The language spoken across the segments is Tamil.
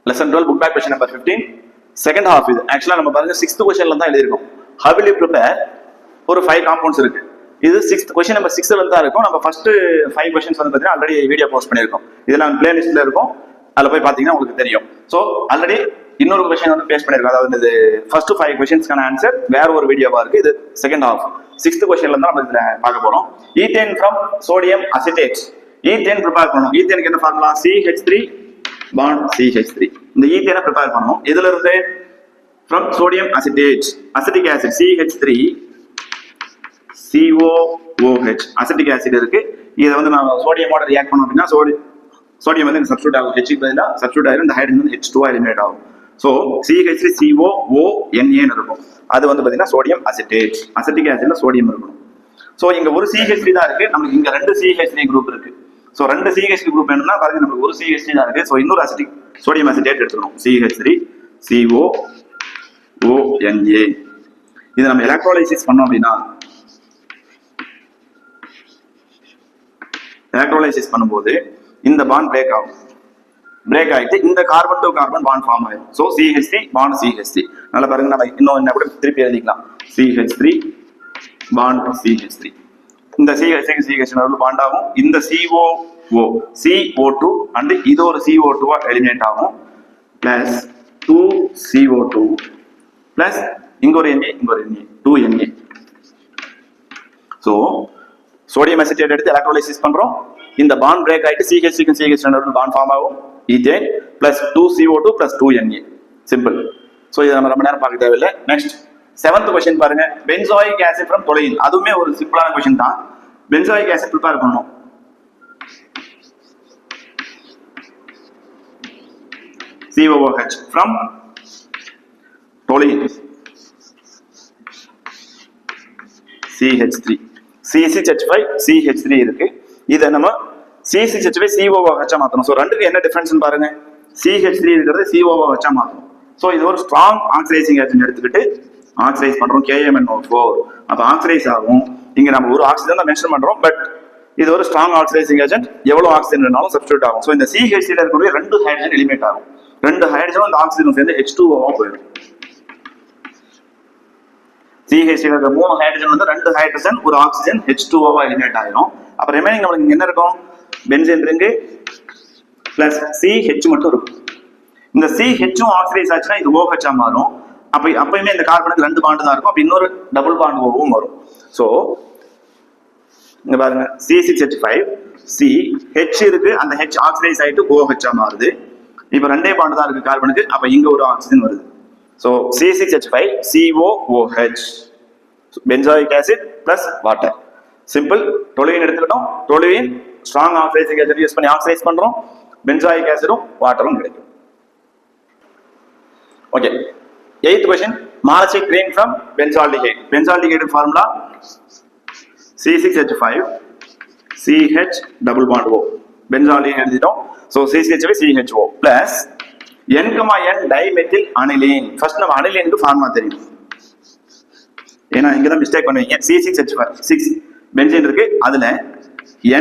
lesson 12 book back question number 15 second half இது ஆக்சுவலா நம்ம பாருங்க 6th क्वेश्चनல தான் எழுதிருக்கோம். how will you prepare ஒரு 5 compounds இருக்கு. இது 6th question number 6ல தான் இருக்கும். நம்ம ஃபர்ஸ்ட் 5 questions வந்து பாத்தீங்கன்னா ஆல்ரெடி வீடியோ போஸ்ட் பண்ணிருக்கோம். இதெல்லாம் பிளேலிஸ்ட்ல இருக்கும். அதுல போய் பாத்தீங்கன்னா உங்களுக்கு தெரியும். சோ ஆல்ரெடி இன்னொரு क्वेश्चन வந்து பேஸ்ட் பண்ணிருக்கோம். அதாவது இது ஃபர்ஸ்ட் 5 क्वेश्चंसக்கான ஆன்சர் வேற ஒரு வீடியோவா இருக்கு. இது செகண்ட் ஹாஃப் 6th क्वेश्चनல தான் நம்ம இத பார்க்க போறோம். Ethane from sodium acetate. Ethane prepare பண்ணனும். ஈத்தேனுக்கு என்ன ஃபார்முலா? CH3 bond CH3. இந்த ஈத்தேனை ப்ரிப்பேர் பண்ணனும். எதுல இருந்து? from sodium acetate, acetic acid CH3 COOH acetic acid இருக்கு. இத வந்து நான் சோடியமோட ரியாக்ட் பண்ணனும் அப்படினா சோடியம் வந்து சப்ஸ்டிட்யூட் ஆகும். H க்கு பதிலா சப்ஸ்டிட்யூட் ஆயிரும். இந்த ஹைட்ரஜன் வந்து H2 எலிமினேட் ஆகும். சோ CH3COONA ன்னு இருக்கும். அது வந்து பாத்தீங்கன்னா சோடியம் அசிட்டேட். அசிட்டிக் ஆசிட்ல சோடியம் இருக்கும். சோ இங்க ஒரு CH3 தான் இருக்கு. நமக்கு இங்க ரெண்டு CH3 குரூப் இருக்கு. சோ ரெண்டு CH3 குரூப் வேணும்னா பாருங்க நமக்கு ஒரு CH3 தான் இருக்கு. சோ இன்னொரு அசிட்டிக் சோடியம் அசிட்டேட் எடுத்துக்கணும். CH3COONA. இத நம்ம எலக்ட்ரோலைசிஸ் பண்ணோம் அப்படினா எலக்ட்ரோலைசிஸ் பண்ணும்போது இந்த பாண்ட் பிரேக் ஆகும். பிரேக் ஆயிட்டு இந்த carbon to carbon bond form ஆயிடும். So CH3 bond CH3. நல்லா பாருங்க நம்ம இன்னும் என்ன கூட திருப்பி எழுதிக்கலாம். CH3 bond CH3. இந்த CH3 CH நடுவுல பாண்ட் ஆகும். இந்த CO2 and இது ஒரு CO2 எலிமினேட் ஆகும். பிளஸ் 2CO2 பிளஸ் இங்க ஒரு Na 2Na. So sodium acetate எடுத்து எலக்ட்ரோலைசிஸ் பண்றோம். இந்த பாண்ட் பிரேக் ஆயிட்டு CH3 க்கு CH நடுவுல பாண்ட் ஃபார்ம் ஆகும். Ethane plus 2CO2 plus 2Na. Simple. So இத நம்ம ரொம்ப நேரம் பார்க்க தேவையில்லை. நெக்ஸ்ட் 7th क्वेश्चन பாருங்க. Benzoic acid from toluene. அதுவுமே ஒரு சிம்பிளான क्वेश्चन தான். பென்சாயிக் ஆசிட் ப்ரிப்பேர் பண்ணனும். COOH from toluene. CH3 C6H5 CH3 இருக்கு. இத நம்ம C6H5 COOH மாத்தணும். சோ ரெண்டுக்கு என்ன டிஃபரன்ஸ் பாருங்க. CH3 இருக்கிறது COOH மாத்தணும். சோ இது ஒரு ஸ்ட்ராங் ஆக்சிடைசிங் ஏஜென்ட் எடுத்துக்கிட்டு ஆக்சிடைஸ் பண்றோம். KMnO4. அப்ப ஆக்சிடைஸ் ஆகும். இங்க நம்ம ஒரு ஆக்சிஜன் தான் மென்ஷன் பண்றோம். பட் இது ஒரு ஸ்ட்ராங் ஆக்சிடைசிங் ஏஜென்ட். எவ்வளவு ஆக்சிஜன் வேணாலும் சப்ஸ்டிட்யூட் ஆகும். சோ இந்த CH3 ல இருக்கக்கூடிய ரெண்டு ஹைட்ரஜன் எலிமினேட் ஆகும். ரெண்டு ஹைட்ரஜன் அந்த ஆக்சிஜன் சேர்ந்து H2O ஆ போயிடும். CH3 ல இருக்க மூணு ஹைட்ரஜன் வந்து ரெண்டு ஹைட்ரஜன் ஒரு ஆக்சிஜன் H2O ஆ எலிமினேட் ஆயிடும். அப்ப ரிமைனிங் நமக்கு என்ன இருக்கும்? பென்சீன் ரிங் பிளஸ் CH மட்டும் இருக்கும். இந்த CH ஆக்சிடைஸ் ஆச்சுன்னா இது OH ஆ மாறும். அப்பயுமே இந்த கார்பனுக்கு ரெண்டு பாண்ட் தான் இருக்கும். அப்ப இன்னொரு டபுள் பாண்ட் ஓவும் வரும். சோ இங்க பாருங்க C6H5 CH இருக்கு. அந்த H ஆக்சிடைஸ் ஆயிட்டு OH ஆ மாறுது. இப்ப ரெண்டே பாண்ட் தான் இருக்கு கார்பனுக்கு. அப்ப இங்க ஒரு ஆக்சிஜன் வருது. So C6H5 COOH benzoic acid plus water. Simple. Toluene எடுத்துக்கிட்டோம். Toluene strong oxidizing agent use பண்ணி ஆக்சிடைஸ் பண்றோம். பென்சாயிக் ஆசிடும் வாட்டரும் கிடைக்கும். Okay. 8th question. Malic green from benzaldehyde. Benzaldehyde formula C6H5 CH double bond O. Benzaldehyde எழுதிட்டோம். So C6H5 CHO plus N, N dimethyl aniline. First நம்ம அனிலினுக்கு ஃபார்முலா தெரியும். ஏன்னா இங்க தான் மிஸ்டேக் பண்ணுவீங்க. C6H5 6 பென்சீன் இருக்கு. அதுல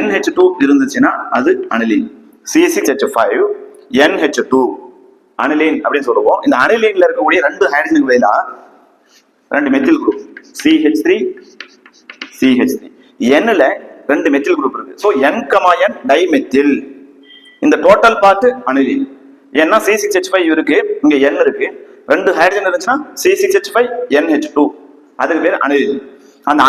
NH2 இருந்துச்சுன்னா அது அனிலின். C6H5 NH2 அனிலின் அப்படின்னு சொல்லுவோம். இந்த அனிலின்ல இருக்கக்கூடிய ரெண்டு ஹைட்ரஜனுக்கு பதிலா ரெண்டு மெத்தில் குரூப் CH3 CH3. Nல ரெண்டு மெத்தில் குரூப் இருக்கு. So N, N dimethyl. இந்த டோட்டல் பார்ட் அனிலின். ஏன்னா C6H5 இருக்கு, இங்க N இருக்கு. ரெண்டு ஹைட்ரஜன் இருந்துச்சுன்னா C6H5 NH2. அதுக்கு பேர் அனிலின். அந்த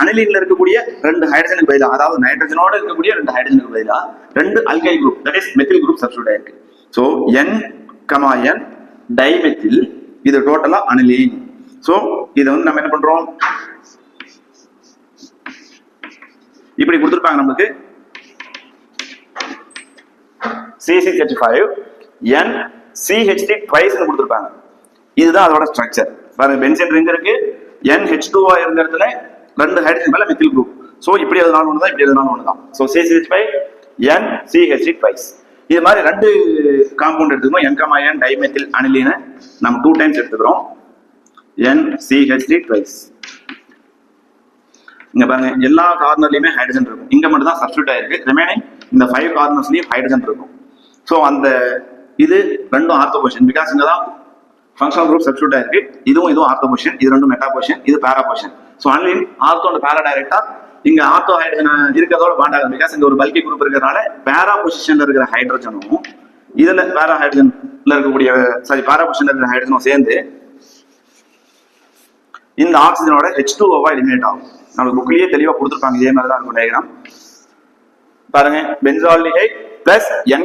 அனிலின்ல இருக்கக்கூடிய ரெண்டு ஹைட்ரஜனுக்கு பதிலா, அதாவது நைட்ரஜனோட இருக்கக்கூடிய ரெண்டு ஹைட்ரஜனுக்கு பதிலா ரெண்டு alkyl group that is methyl group substitute ஆயிருக்கு. So N, N dimethyl. இது டோட்டலா அனிலின். சோ இத வந்து நம்ம என்ன பண்றோம்? இப்படி கொடுத்திருப்பாங்க நமக்கு C6H5 NCH3 twice னு கொடுத்திருப்பாங்க. இதுதான் அதோட ஸ்ட்ரக்சர். பாருங்க பென்சீன் ரிங் இருக்கு. NH2 ஆ இருந்த இடத்துல ரெண்டு ஹைட்ரஜன் மேல மெத்தில் குரூப். சோ இப்படி எதுனாலும் ஒண்ணுதான், இப்படி எதுனாலும் ஒண்ணுதான். So C6H5 NCH3 twice. இது மாதிரி ரெண்டு காம்பவுண்ட் எடுத்துக்கணும். N, N டைமெத்தில் அனிலினை நம்ம 2 டைம்ஸ் எடுத்துக்கிறோம். NCH3 twice. இங்க பாருங்க எல்லா கார்னர்லயுமே ஹைட்ரஜன் இருக்கும். இங்க மட்டும் தான் சப்ஸ்டிட்யூட் ஆயிருக்கு. ரிமைனிங் இந்த 5 கார்னர்ஸ்லயும் ஹைட்ரஜன் இருக்கும். சோ அந்த இது ரெண்டும் ஆர்த்தோ பொசிஷன். பிகாஸ் இங்க தான் ஃபங்க்ஷனல் குரூப் சப்ஸ்டிட்யூட் ஆயிருக்கு. இதுவும் ஆர்த்தோ பொசிஷன், இது ரெண்டும் மெட்டா பொசிஷன், இது para position. So aniline ortho and para டைரக்டா இங்க ஆர்த்தோ ஹைட்ரஜன் இருக்கிறதோட பாண்ட் ஆகும். பிகாஸ் இங்க ஒரு பல்கி குரூப் இருக்கிறதுனால பேரா பொசிஷன்ல இருக்கிற ஹைட்ரஜனும் இதுல பேரா ஹைட்ரஜன்ல இருக்கக்கூடிய பேரா பொசிஷன்ல இருக்கிற ஹைட்ரஜனும் சேர்ந்து இந்த ஆக்சிஜனோட H2O எலிமினேட் ஆகும். நம்ம புக்லயே தெளிவா கொடுத்துருப்பாங்க. இதே மாதிரி தான் இருக்கும் டயக்ராம். பாருங்க, benzaldehyde plus N,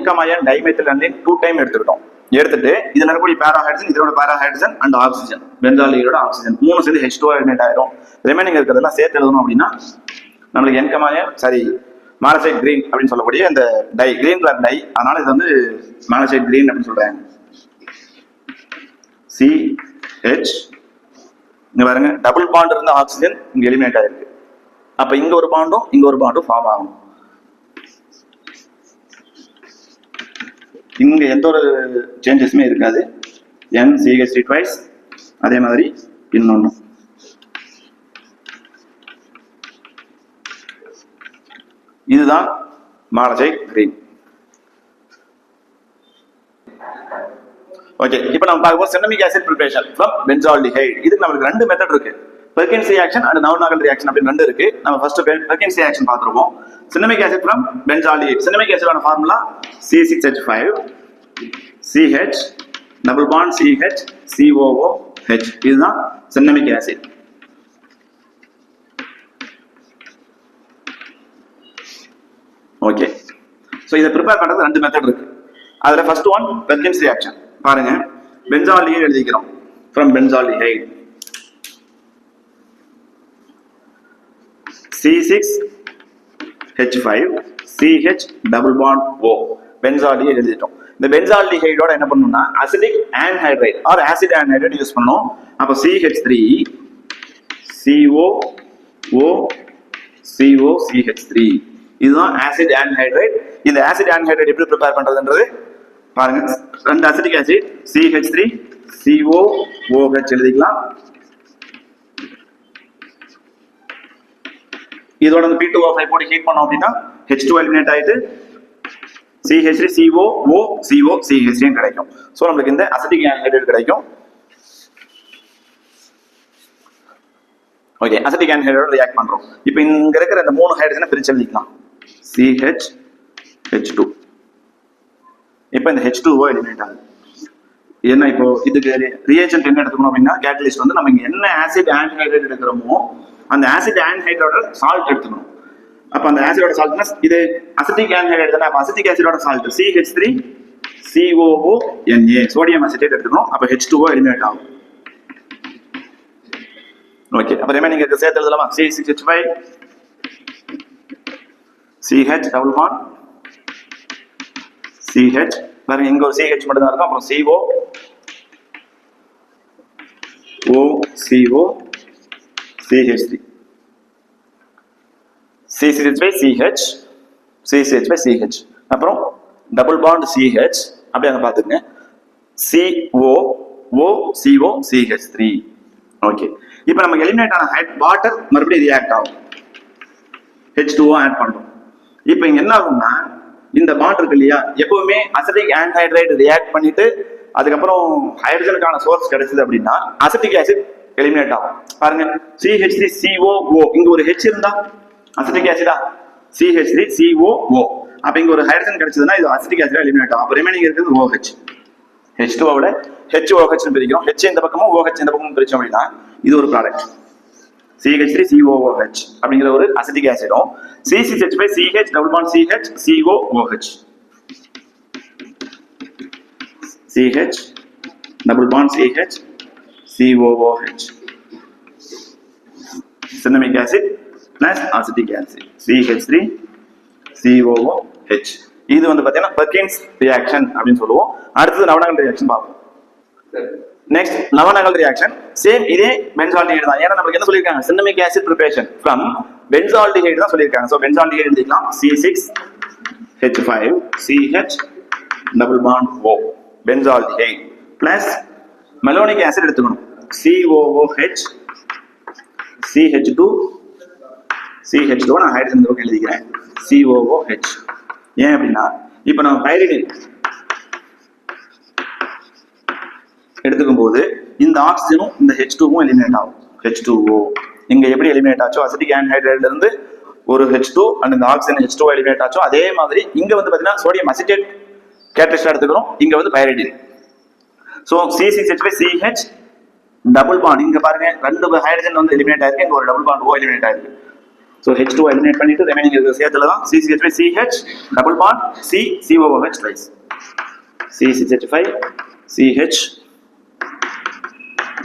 dimethyl aniline 2 time எடுத்துக்கிட்டோம். எடுத்துட்டு இதுல இருக்கக்கூடிய பேரா ஹைட்ரஜன், இதோட பேரா ஹைட்ரஜன் அண்ட் ஆக்சிஜன், பென்சால்டிஹைடோட ஆக்சிஜன் 3 சேர்ந்து H2O எலிமினேட் ஆயிரும். ரிமைனிங் இருக்கிறதெல்லாம் சேர்த்து எழுதணும் அப்படின்னா நம்மளுக்கு N, மாலசைட் கிரீன் அப்படின்னு சொல்லக்கூடிய அந்த டை, கிரீன் கலர் டை, அதனால இது வந்து மாலசைட் கிரீன் அப்படின்னு சொல்றாங்க. CH இங்க பாருங்க, டபுள் பாண்ட் இருந்த ஆக்சிஜன் இங்க எலிமினேட் ஆயிருக்கு. அப்ப இங்க ஒரு பாண்டும் ஃபார்ம் ஆகும். இங்க எந்த ஒரு சேஞ்சஸுமே இருக்காது. NCH3 ட்வைஸ், அதே மாதிரி இன்னொன்னு இதுதான் மாலசைட் கிரீன். ஓகே, இப்போ நம்ம பார்க்க cinnamic acid preparation from benzaldehyde. இதுக்கு நமக்கு 2 மெத்தட் இருக்கு. Perkin's reaction and Knoevenagel reaction அப்படின்னு 2 இருக்கு. நம்ம ஃபர்ஸ்ட் பெர்கின்ஸ் ரியாக்ஷன் பார்த்துருவோம். Cinnamic acid from benzaldehyde. Cinnamic ஆசிடோட formula C6H5 CH double bond CH COOH. இதுதான் சின்னமிக் ஆசிட். ஓகே, ஸோ இதை ப்ரிப்பேர் பண்றது 2 மெத்தட் இருக்கு. அதுல ஃபர்ஸ்ட் ஒன் பெர்கின்ஸ் ரியாக்ஷன். பாருங்க, பென்சால்டிஹைட் எழுதிக்கிறோம். From benzaldehyde C6H5 CH double bond O, benzaldehyde எழுதிட்டோம். இந்த பென்சால்டிஹைடோட என்ன பண்ணணும்னா அசிடிக் ஆன்ஹைட்ரைட் ஆர் ஆசிட் ஆன்ஹைட்ரைட் யூஸ் பண்ணணும். அப்போ CH3 COOCH3 இதுதான் ஆசிட் ஆன்ஹைட்ரைட். இந்த ஆசிட் ஆன்ஹைட்ரைட் எப்படி ப்ரிப்பேர் பண்றதுன்றது பாருங்க. 2 அசிட்டிக் ஆசிட் CH3 COOH எழுதிக்கலாம். இதோட P2O5 போட்டு ஹீட் பண்ணோம் அப்படின்னா H2 எலிமினேட் ஆயிட்டு CH3 COOCH3 கிடைக்கும். ஸோ நம்மளுக்கு இந்த அசிட்டிக் ஆன்ஹைட்ரைட் கிடைக்கும். ஓகே, அசிட்டிக் ஆன்ஹைட்ரைட் ரியாக்ட் பண்றோம். இப்போ இங்க இருக்கிற இந்த 3 ஹைட்ரஜனை பிரிச்சு எழுதிக்கலாம். CH2. இப்போ இந்த H2O எலிமினேட் ஆகுது. ஏன்னா இப்போ இதுக்கு ரியேஜென்ட் என்ன எடுத்துக்கணும் அப்படின்னா கேட்டலிஸ்ட் வந்து நம்ம இங்க என்ன ஆசிட் ஆன்ஹைட்ரைட் எடுக்கிறோமோ அந்த ஆசிட் ஆன்ஹைட்ரோட சால்ட் எடுத்துக்கணும். அப்ப அந்த ஆசிடோட சால்ட்னா இது அசிட்டிக் ஆன்ஹைட்ரைட் தானே. அப்ப அசிட்டிக் ஆசிடோட salt CH3 COONA, sodium acetate எடுத்துக்கணும். அப்ப H2O எலிமினேட் ஆகும். ஓகே, அப்ப ரிமைனிங் இருக்க சேர்த்து எழுதலாமா? C6H5 CH double bond CH, பாருங்க இங்க ஒரு CH மட்டும் தான் இருக்கும். அப்புறம் CO CH3 CH CH அப்புறம் டபுள் பாண்ட் CH அப்படியே அங்க பாத்துக்கங்க COCH3. ஓகே, இப்போ நம்ம எலிமினேட் ஆன வாட்டர் மறுபடியும் ரியாக்ட் ஆகும். H2O ஆட் பண்றோம். இப்போ இங்க என்ன ஆகும்னா இந்த பாண்ட் இருக்கு இல்லையா, எப்பவுமே அசிட்டிக் ஆன்ஹைட்ரைட் ரியாக்ட் பண்ணிட்டு அதுக்கப்புறம் ஹைட்ரஜனுக்கான சோர்ஸ் கிடைச்சது அப்படின்னா அசிட்டிக் ஆசிட் எலிமினேட் ஆகும். பாருங்க, CH3 COO, இங்க ஒரு H இருந்தா அசிட்டிக் ஆசிடா CH3 COO. அப்ப இங்க ஒரு ஹைட்ரஜன் கிடைச்சதுன்னா இது அசிட்டிக் ஆசிடா எலிமினேட் ஆகும். அப்ப ரிமைனிங் இருக்கிறது OH. H2O விட HOH பிரிக்கிறோம். H இந்த பக்கமும் OH இந்த பக்கமும் பிரிச்சோம் அப்படின்னா இது ஒரு ப்ராடக்ட் CH3 COOH அப்படிங்கிற ஒரு அசிட்டிக் ஆசிடும் C6H5 CH double bond CH COOH CH double bond CH COOH cinnamic acid plus acetic acid CH3 COOH. இது வந்து பாத்தீங்கன்னா பெர்கின்ஸ் ரியாக்ஷன் அப்படின்னு சொல்லுவோம். அடுத்தது நவநகல் ரியாக்ஷன் பார்ப்போம். நெக்ஸ்ட் நவநகல் ரியாக்ஷன் சேம் இதே பென்சால்டிஹைட் தான். ஏன்னா நமக்கு என்ன சொல்லிருக்காங்க, cinnamic acid preparation from benzaldehyde தான் சொல்லிருக்காங்க. சோ பென்சால்டிஹைட் எழுதிக்கலாம் C6H5 CH double bond O, benzaldehyde plus malonic acid எடுத்துக்கணும் COOH CH2 நான் ஹைட்ரஜன் பக்கம் எழுதிக்கிறேன் COOH. ஏன் அப்படின்னா இப்போ நம்ம பைரிடின் எடுத்துக்கும் போது இந்த ஆக்சிஜனும் இந்த H2வும் எலிமினேட் ஆகும். H2O இங்க எப்படி எலிமினேட் ஆச்சோ அசிட்டிக் ஆன்ஹைட்ரைட்ல இருந்து ஒரு H2 அண்ட் இந்த ஆக்சிஜன் H2O எலிமினேட் ஆச்சோ அதே மாதிரி இங்க வந்து பாத்தீங்கன்னா சோடியம் அசிட்டேட் கேட்டலிஸ்டா எடுத்துக்கிறோம். இங்க வந்து pyridine. So C6H5CH double bond இங்க பாருங்க ரெண்டு ஹைட்ரஜன் வந்து எலிமினேட் ஆயிருக்கு. இங்க ஒரு டபுள் பாண்ட் O எலிமினேட் ஆயிருக்கு. சோ H2 எலிமினேட் பண்ணிட்டு ரிமைனிங் இருக்கிற சேர்த்துல தான் C6H5CH double bond CCOOH rice. C6H5CH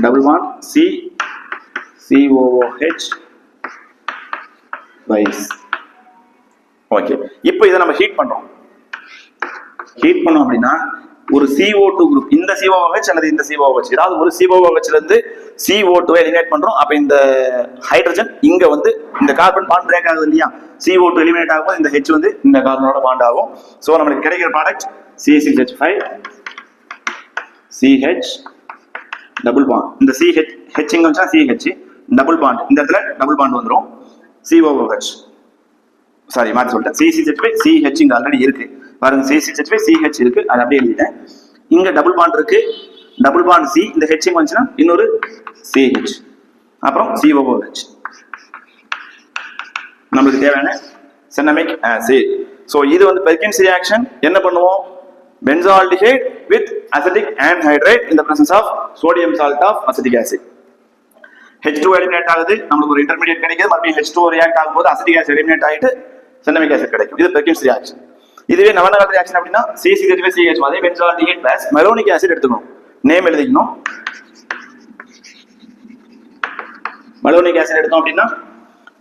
double bond CCOOH rice. Okay, இப்போ இதை நம்ம ஹீட் பண்றோம். ஹீட் பண்ணோம் அப்படின்னா ஒரு CO2 குரூப் இந்த COOH அல்லது இந்த COOH ஏதாவது ஒரு COOH ல இருந்து CO2 எலிமினேட் பண்றோம். அப்ப இந்த ஹைட்ரஜன் இங்க வந்து இந்த கார்பன் பாண்ட் பிரேக் ஆகுது இல்லையா, CO2 எலிமினேட் ஆகும், இந்த H வந்து இந்த கார்பனோட பாண்ட் ஆகும். சோ நமக்கு கிடைக்கிற ப்ராடக்ட் C6H5CH டபுள் பாண்ட். இந்த CH இங்க வச்சா CH டபுள் பாண்ட், இந்த இடத்துல டபுள் பாண்ட் வந்துரும். COOH சாரி மாத்தி சொல்லிட்டேன். C6H5CH இங்க ஆல்ரெடி இருக்கு பாருங்க. C6H5CH இருக்கு, அது அப்படியே எழுதிட்டேன். இங்க டபுள் பாண்ட் இருக்கு, டபுள் பாண்ட் C, இந்த H இங்க வந்துச்சுன்னா இன்னொரு CH, அப்புறம் COOH. நமக்கு தேவையான சென்னமிக் ஆசிட். சோ இது வந்து பெர்கின்ஸ் ரியாக்ஷன். என்ன பண்ணுவோம், benzaldehyde with acetic anhydride in the presence of sodium salt of acetic acid. H2 eliminate ஆகுது, நமக்கு ஒரு இன்டர்மீடியேட் கிடைக்குது. மறுபடியும் H2 ரியாக்ட் ஆகும்போது அசிட்டிக் ஆசிட் எலிமினேட் ஆயிட்டு சென்னமிக் ஆசிட் கிடைக்கும். இது பெர்கின்ஸ் ரியாக்ஷன். இதுவே நவநகல் ரியாக்ஷன் அப்படின்னா C6H5CH அதே பென்சால்டிஹைட் பிளஸ் மெலோனிக் ஆசிட் எடுத்துக்கணும். நேம் எழுதிக்கணும். மெலோனிக் ஆசிட் எடுத்தோம் அப்படின்னா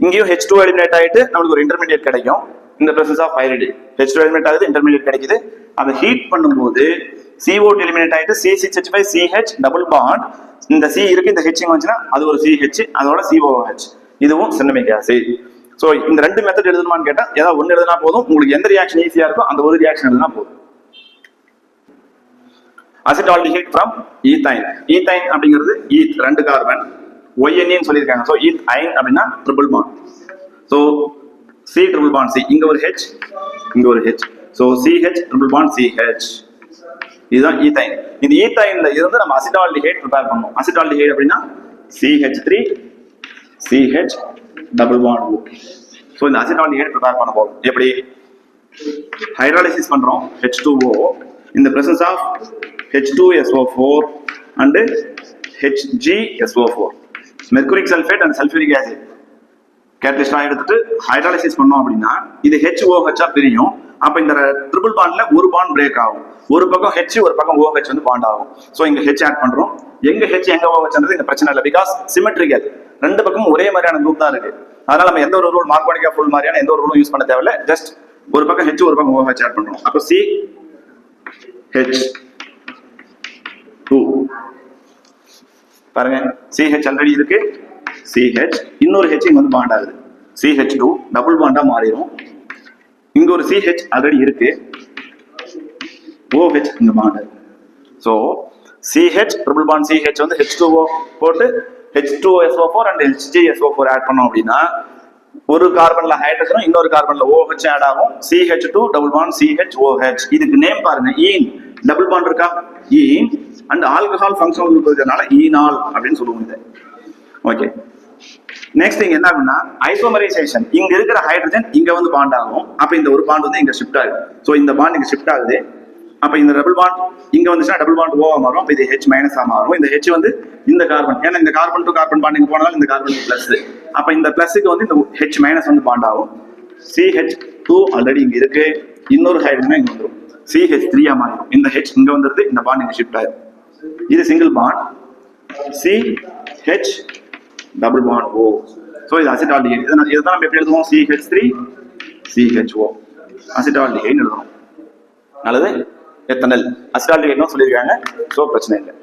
இங்கேயும் H2 எலிமினேட் ஆயிட்டு நமக்கு ஒரு இன்டர்மீடியேட் கிடைக்கும். இந்த presence of pyridine H2 eliminate ஆகுது, இன்டர்மீடியேட் கிடைக்குது. அதை ஹீட் பண்ணும்போது CO2 எலிமினேட் ஆயிட்டு C6H5CH டபுள் பாண்ட், இந்த C இருக்கு, இந்த H வந்துச்சுன்னா அது ஒரு CH, அதோட COOH, இதுவும் சென்னமிக் ஆசிட். சோ இந்த ரெண்டு மெத்தட் எழுதணுமான்னு கேட்டா ஏதாவது ஒன்னு எழுதினா போதும். உங்களுக்கு எந்த ரியாக்ஷன் ஈஸியா இருக்கோ அந்த ஒரு ரியாக்ஷன் எழுதினா போதும். Acetaldehyde from ethyne. ஈத்தைன் அப்படிங்கிறது ஈத் ரெண்டு கார்பன் ONE சொல்லியிருக்காங்க. சோ ஈத் ஐன் அப்படின்னா triple bond. So C triple bond C, இங்க ஒரு H, இங்க ஒரு H. So CH triple bond CH, இதுதான் ஈத்தைன். இந்த ஈத்தைன்ல இருந்து நம்ம அசிட்டால்டிஹைட் ப்ரிப்பேர் பண்ணுவோம். அசிட்டால்டிஹைட் அப்படின்னா CH3 CH double bond O. So இந்த அசிட்டால்டிஹைட் ப்ரிப்பேர் பண்ண போறோம். எப்படி ஹைட்ராலிசிஸ் பண்றோம் H2O in the presence of H2SO4 and HgSO4, mercuric sulphate and sulphuric acid கேட்டலிஸ்டா எடுத்துட்டு ஹைட்ராலிசிஸ் பண்ணோம் அப்படின்னா இது HOH பிரியும். அப்ப இந்த ட்ரிபிள் பாண்ட்ல ஒரு பாண்ட் பிரேக் ஆகும். ஒரு பக்கம் H, ஒரு பக்கம் OH வந்து பாண்ட் ஆகும். சோ இங்க H ஆட் பண்றோம். எங்க H எங்க OHன்றது இந்த பிரச்சனை இல்லை. பிகாஸ் சிமெட்ரிக்கல், ரெண்டு பக்கமும் ஒரே மாதிரியான குரூப் தான் இருக்கு. அதனால நம்ம எந்த ஒரு ரூல் மார்க்கோனிக்கா ஃபுல் மாதிரியான எந்த ஒரு ரூலும் யூஸ் பண்ண தேவையில்ல. ஜஸ்ட் ஒரு பக்கம் H, ஒரு பக்கம் OH ஆட் பண்றோம். அப்போ CH2 பாருங்க, CH ஆல்ரெடி இருக்கு, CH இன்னொரு H இங்க வந்து பாண்ட் ஆகுது, CH2 டபுள் பாண்டா மாறிடும். இங்க ஒரு CH ஆல்ரெடி இருக்கு, OH இங்க பாண்ட் ஆகுது. So CH triple bond CH வந்து H2O போட்டு H2SO4 and HgSO4 ஆட் பண்ணோம் அப்படின்னா ஒரு கார்பன்ல ஹைட்ரஜனும் இன்னொரு கார்பன்ல OH ஆட் ஆகும். CH2 double bond CHOH. இதுக்கு நேம் பாருங்க, ஈன் டபுள் பாண்ட் இருக்கா, ஈன் அண்ட் ஆல்கஹால் ஃபங்க்ஷனல் குரூப் இருக்கிறதுனால ஈனால் அப்படின்னு சொல்லுவோம் இதை. ஓகே, நெக்ஸ்ட் திங் என்ன அப்படின்னா ஐசோமரைசேஷன். இங்க இருக்கிற ஹைட்ரஜன் இங்க வந்து பாண்ட் ஆகும். அப்ப இந்த ஒரு பாண்ட் வந்து இங்க ஷிஃப்ட் ஆகுது. சோ இந்த பாண்ட் இங்க ஷிஃப்ட் ஆகுது. அப்ப இந்த டபுள் பாண்ட் இங்க வந்துச்சுன்னா டபுள் பாண்ட் ஓவா மாறும். அப்ப இது H மைனஸா மாறும். இந்த H வந்து இந்த கார்பன், ஏன்னா இந்த கார்பன் டு கார்பன் பாண்ட் இங்க போனாலும் இந்த கார்பன் பிளஸ். அப்ப இந்த பிளஸ்க்கு வந்து இந்த H மைனஸ் வந்து பாண்ட் ஆகும். CH2 ஆல்ரெடி இங்க இருக்கு, இன்னொரு ஹைட்ரஜன் இங்க வந்துடும், CH3 மாறிடும். இந்த H இங்க வந்துருது, இந்த பாண்ட் இங்க ஷிஃப்ட் ஆகும். இது single bond CH double bond O. So இது அசிட்டால்டிஹைட். இதுதான் நம்ம எப்படி எழுதுவோம், CH3 CHO அசிட்டால்டிஹைட் எழுதுவோம். நல்லது, எத்தனல் அசிட்டால்டிஹைட்னு சொல்லியிருக்காங்க. சோ பிரச்சனை இல்லை.